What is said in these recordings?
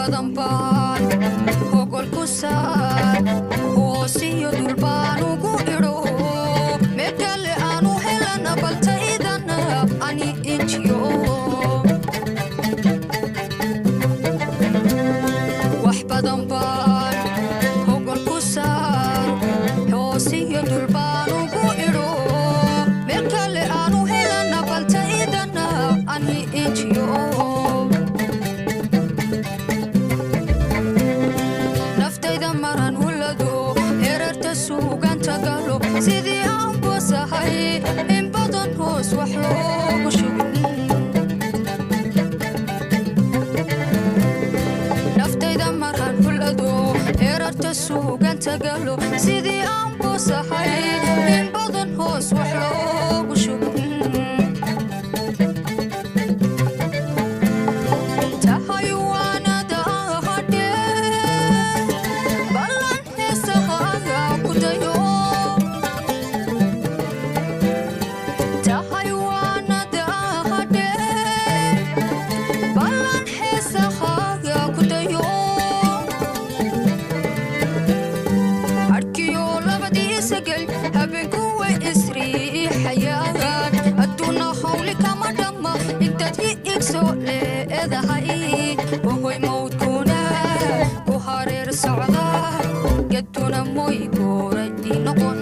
badan baan hogol ku saar hoosiyo dulbaan ugu idho meel kale aanu helana baltaydana ani injiyo wax badan baan hogol ku saar hoosiyo dulbaan ugu idho meel kale aanu helana baltaydana ani injiyo sidii aan boosahay in badan hoos wax loogu shubin naftayda maraan hulado heerarta suuganta galo sidii aan boosahay in badan hoos wax loogu shubin وهو موتنا وهارير صعدا قدنا موي كوري نقون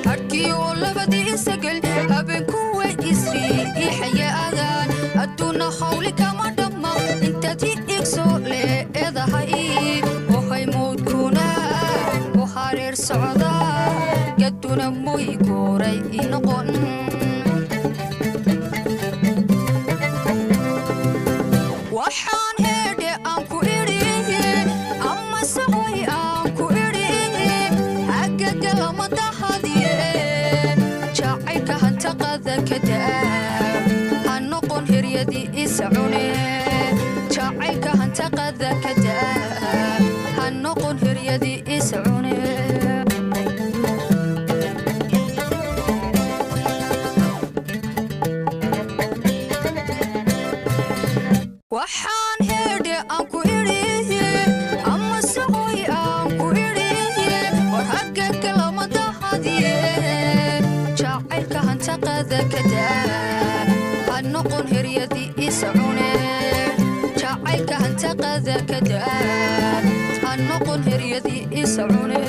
أركي ولا بدي سجل أبن كوي إسري حياة أدونا حولك ما دم أنت تيكسو لإذا هاي وهو موتنا وهارير صعدا قدنا موي كوري نقون waxaan heedhe aan ku idhi ama sahoy aan ku idhi hagagala madahadiye jacaylka hantaqada ka daa ha noqon hiryadii isa cune jacaylka hantaqada ka daa ha noqon hiryadii isa cune waxaan heedhe aan ku idhi ama sahoy aan ku idhi war hagagga lama dahadiye jacaylka hantaqada ka daa ha noqon hiryadii isa cune jacaylka hantaqada ka daa ha noqon hiryadii isa cune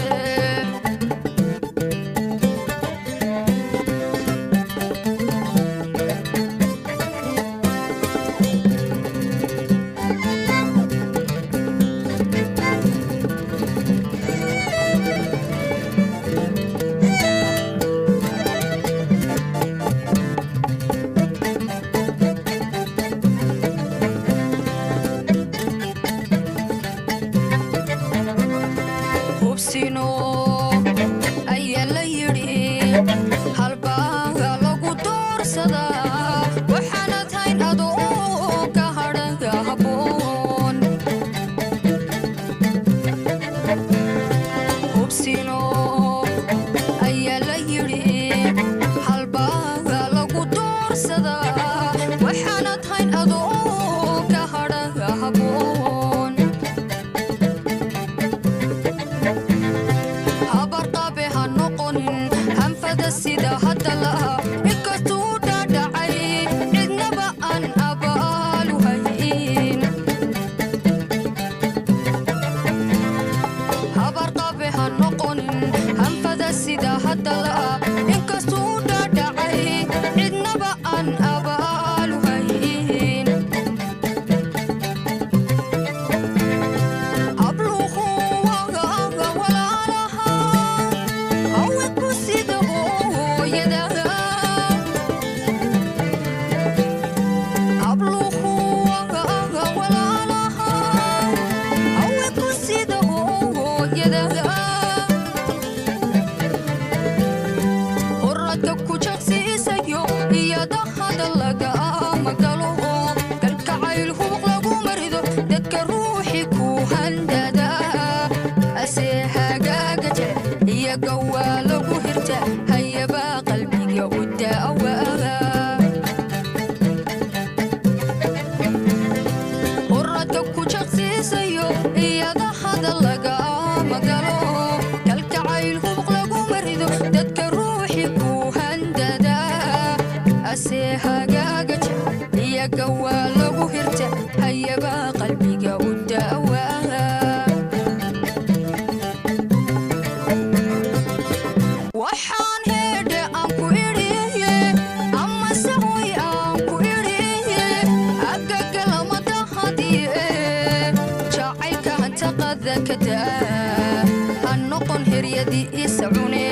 هريدي يسعوني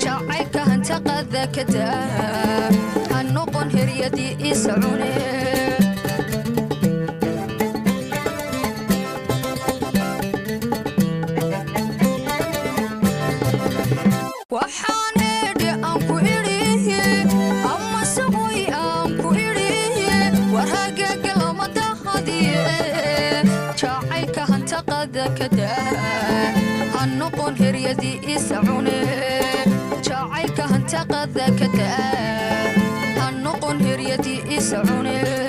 جعلك هنتقذ كدا هنقن هريدي يسعوني كدا هنقون هريدي يسعوني جاعلك هنتقذ كدا هنقون هريدي يسعوني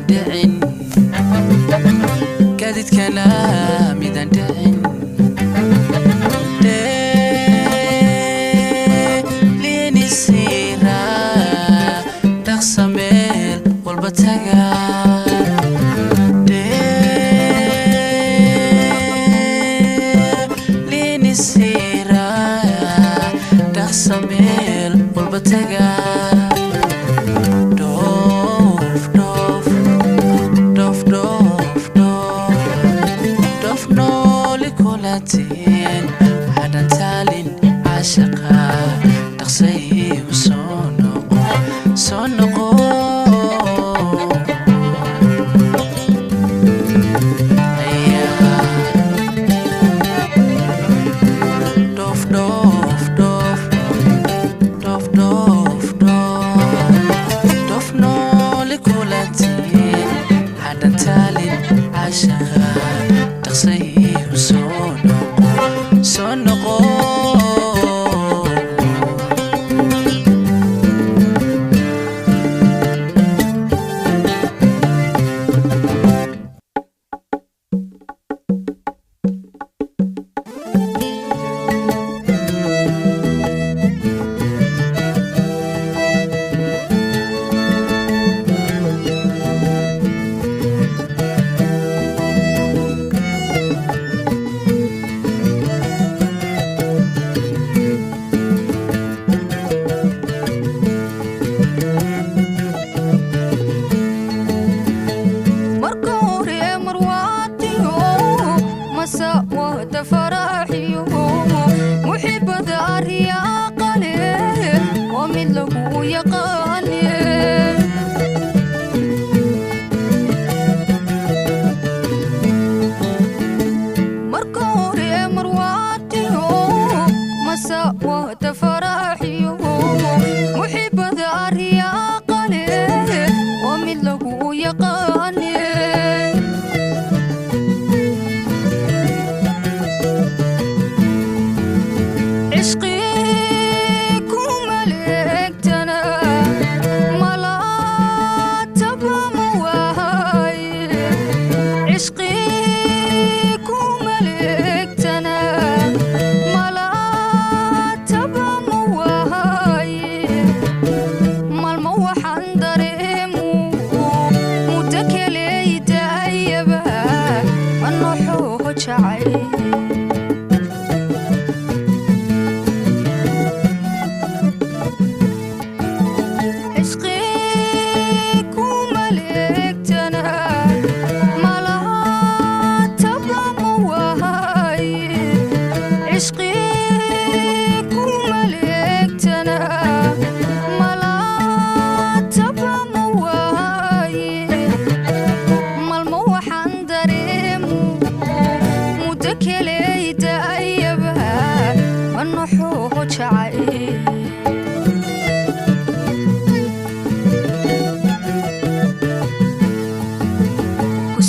دعين قادت كلامي ذا دعين ليني سيرا تخصميل والبتاقا ليني سيرا تخصميل والبتاقا حدا تالين عاشقا تقصيه وصونقو صونقو دوف دوف دوف دوف دوف دوف نولي كولاتين حدا تالين عاشقا تقصيه وصونقو صونقو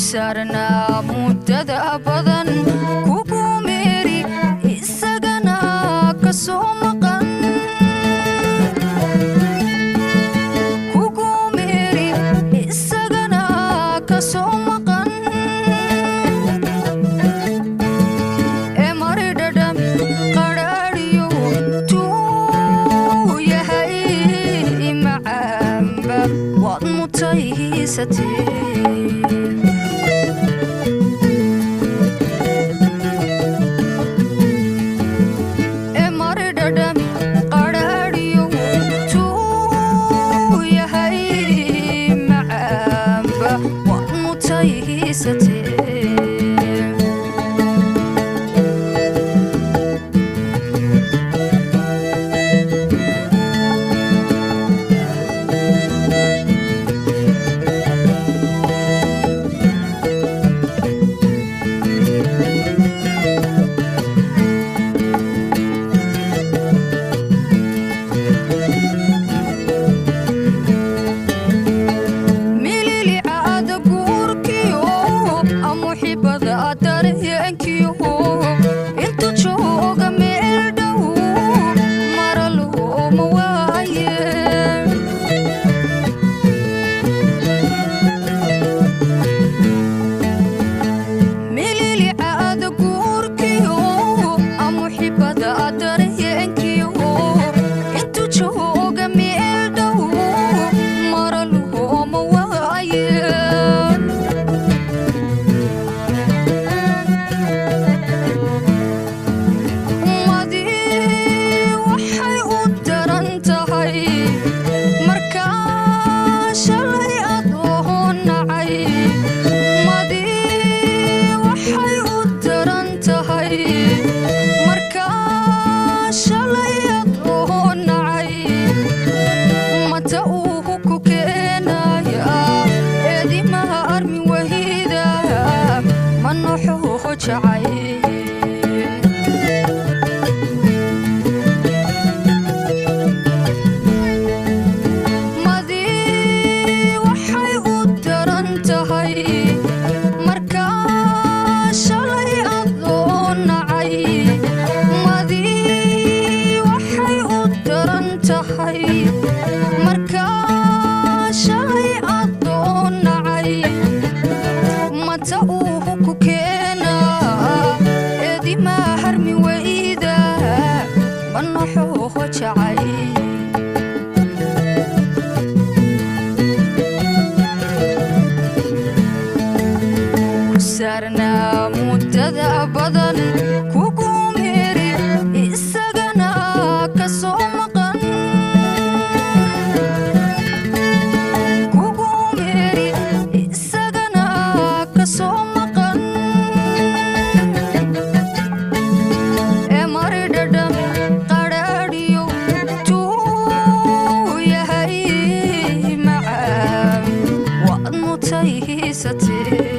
كسرنا مدد أبدا كوكو ميري إساقنا كسومقا كوكو ميري إساقنا كسومقا إماري دادم قراريو تو يهي معامبا وضمتيستي shahay adoon nacay mata uu ku keena eedi ma harmi weyda banaxoo jacay sarna mudada badan kugu meeri isagana ka soo maqan kugu meeri isagana ka soo maqan mari dhadhan qadhaadhiyo tuu yahay macaan waad mutaysatee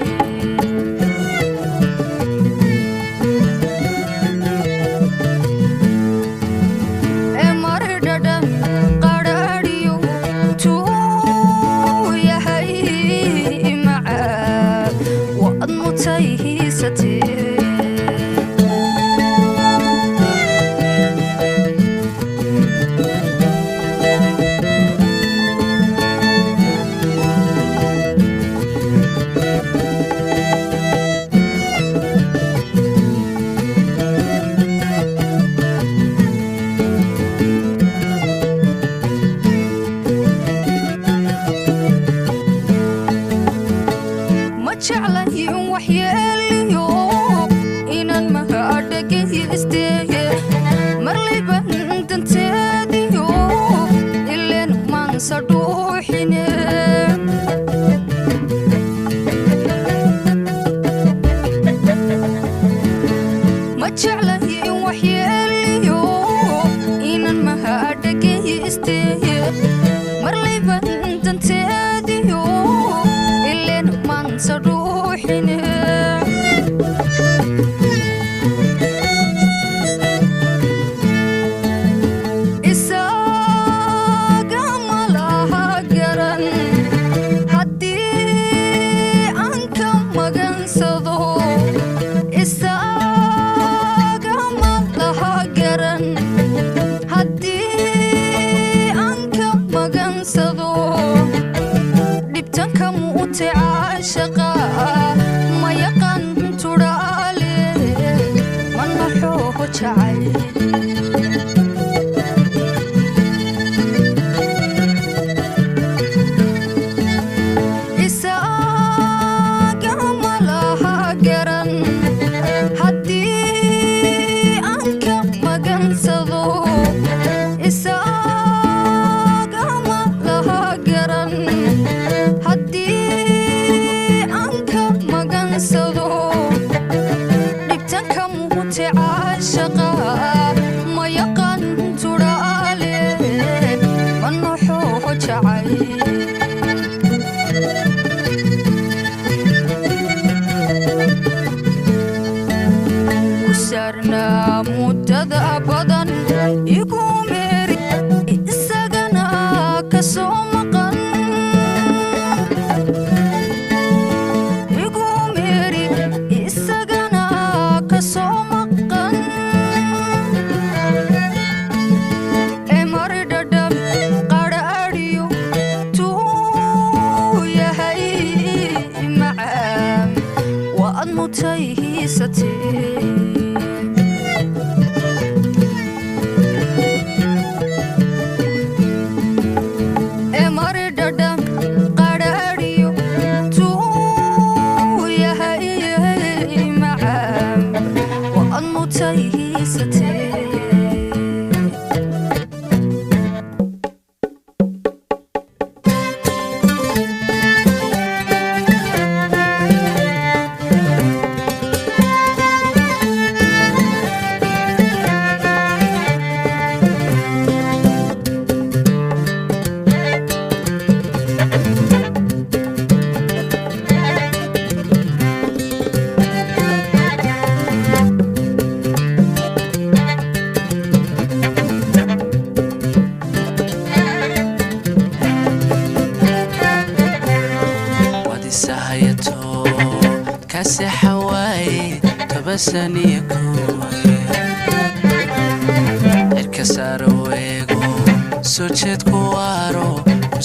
Soo jeed ku waaro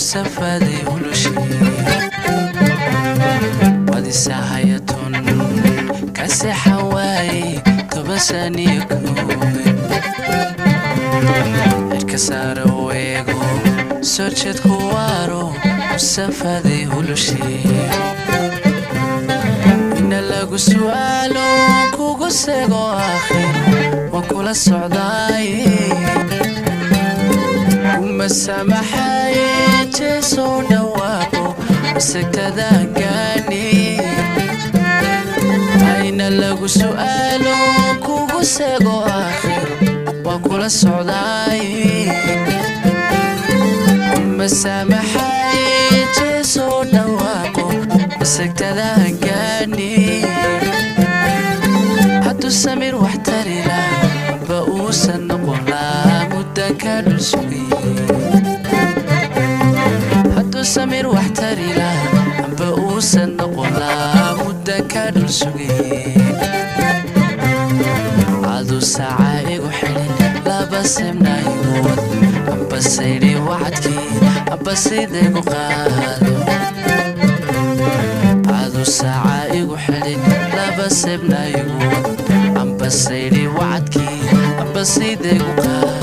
safade noloshaniyo koobe cirka saara weego soo jeedku waaro musafaday hulushee ina lagu su'aalo kugu seego aakhir waan kula socdaaye kuma samaxaye jeesoo dhawaaqo masagtadaan gaani ayna lagu su'aalo kugu seego aakhir waan kula socdaaye kuma samaxaye jeesoo dhawaaqo masagtadaan gaani hadduu samir wax tari laha amba uusan noqon laha muddan ka dhul sugay hadduu samir wax tari laha amba uusan noqon laha muddan ka dhul sugay aduu saaca igu xidhin laba semna igu wad amba sayri wacadkii amba sidaygu qaado aduu saaca igu xidhin laba semna igu wad amba sayri wacadkii amba sidaygu qaado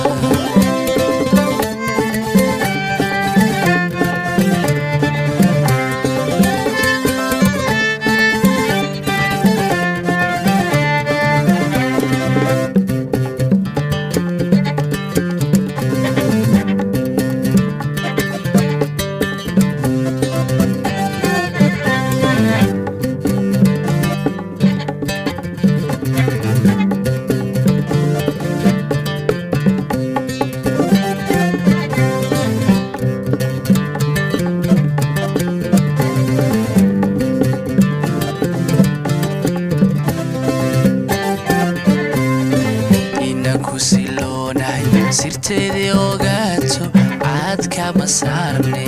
sirteedii ogaato caadka ma saarne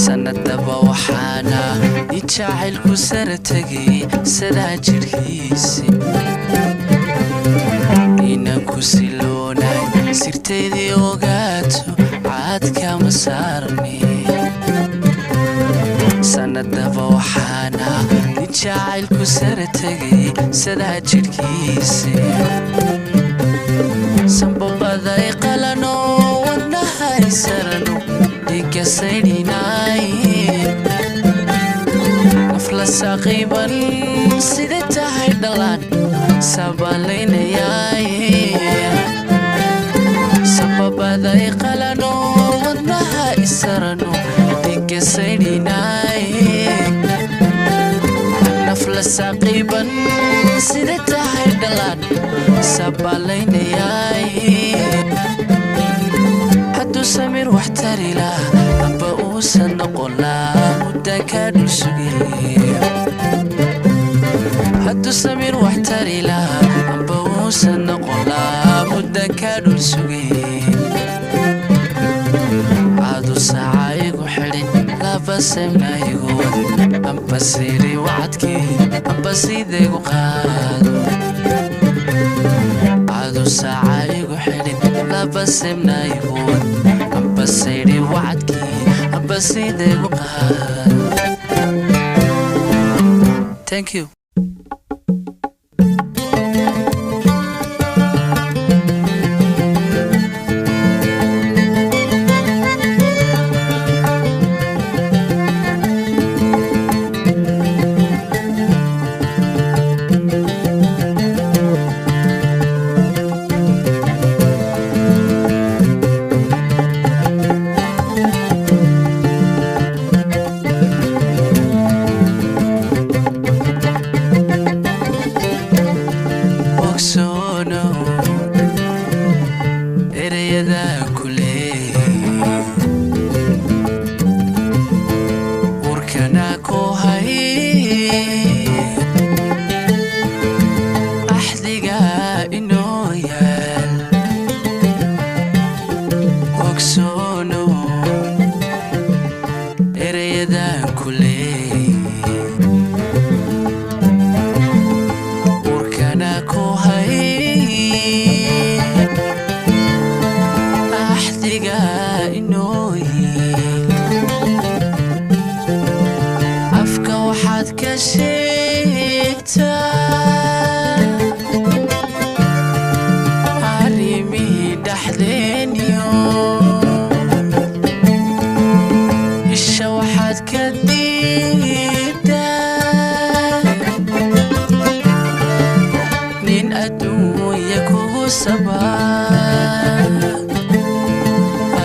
sanadaba waxaana i jacaylku sara tegay sadaa jirhkiisi inaan ku siloonay sirteedii ogaato caadka ma saarne sanadaba waxaana i jacaylku sara tegay sadaa jirhkiisi sanbabaday qalano wadnahay sarano dhiga saydhinaaye nafla saaqiiban sida tahay dhalaan sabaalaynayaaye sanbabaday qalano wadnahay sarano dhiga saydhinaaye nafla saaqiiban sida tahay dhalaan sabaalaynayaaye hadduu samir wax tari laha amba uusan noqon laha muddan ka dhul sugay hadduu samir wax tari laha amba uusan noqon laha muddan ka dhul sugay aduu saaca igu xidhin laba semna igu wad amba siri wacadkii amba sidaygu qaado aduu saaca igu xidhin laba semna igu wad amba sayri wacadkii amba sidaygu qaado thank you sabaa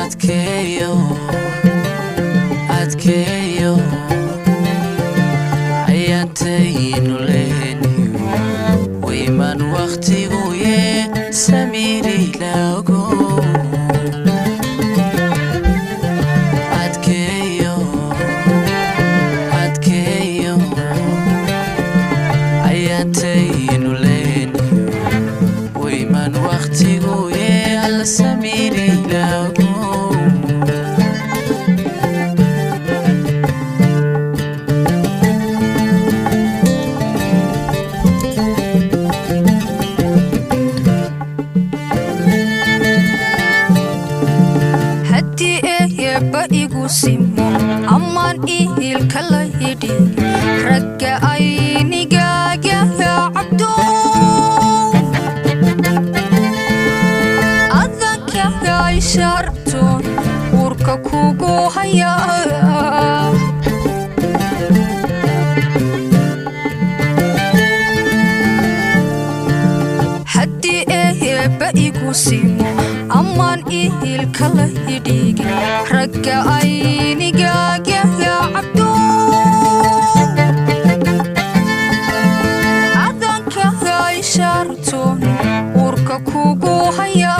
adkeeyo adkeeyo ayaantaynu leeniyo wayman waqtigu yee samiiri lago adkeeyo adkeeyo ayaantaynu leeniyo wayman waqtigu yee alla samiiri lago simo aman ihil kala hidi ragga aynigaaga cabdo adanka ay sharto urka kugu haya haddii eeba igu simo aman ihil kala hidhig ragga aynigaaga cabdo adanka ay sharto urka kugu haya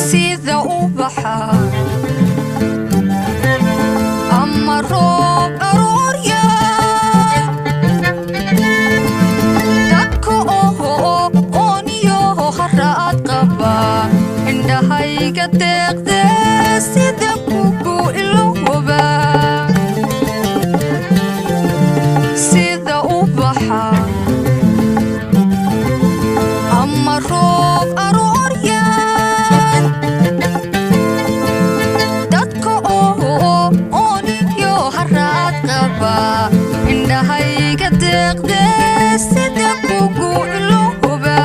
sida ubaxa ama roob aroorya indhahayga deeqde sida kugu ilowba sida ubaxa ama roob arooryan dadka ooniyo haraad qaba indhahayga deeqde sida kugu ilowba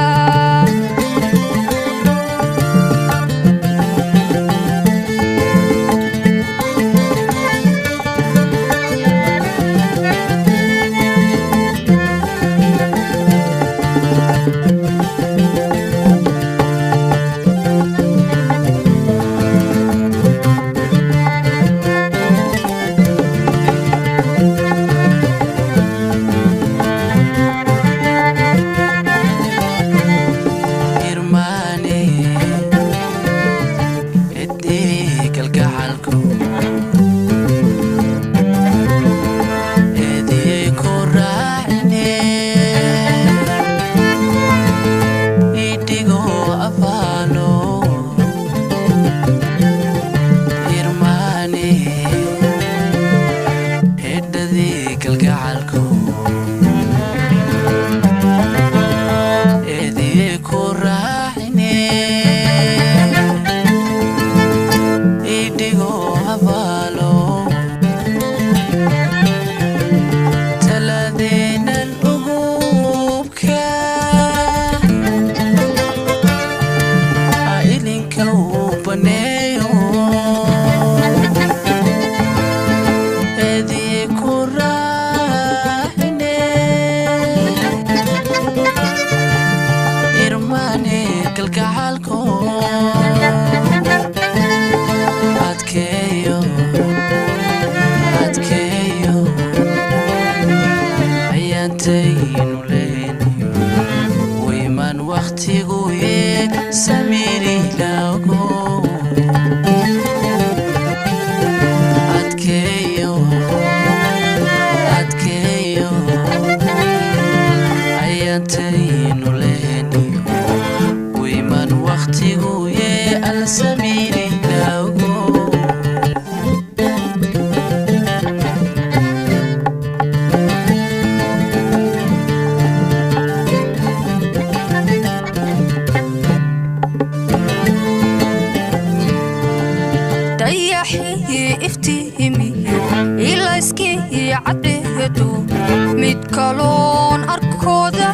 mid kaloon arkooda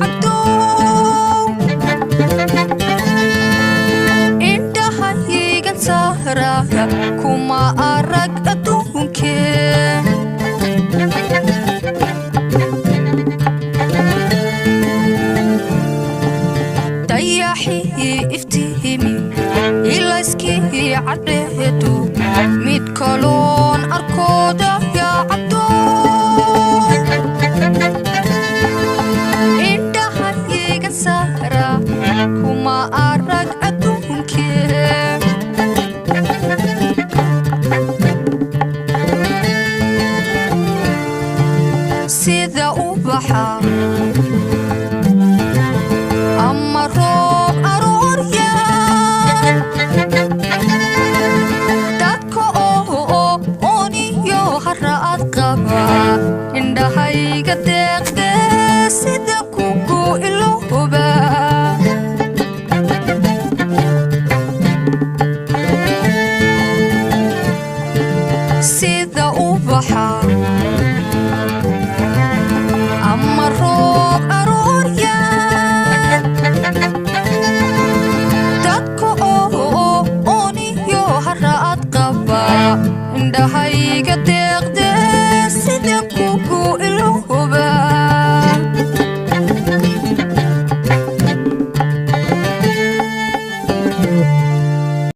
cabdo cadhe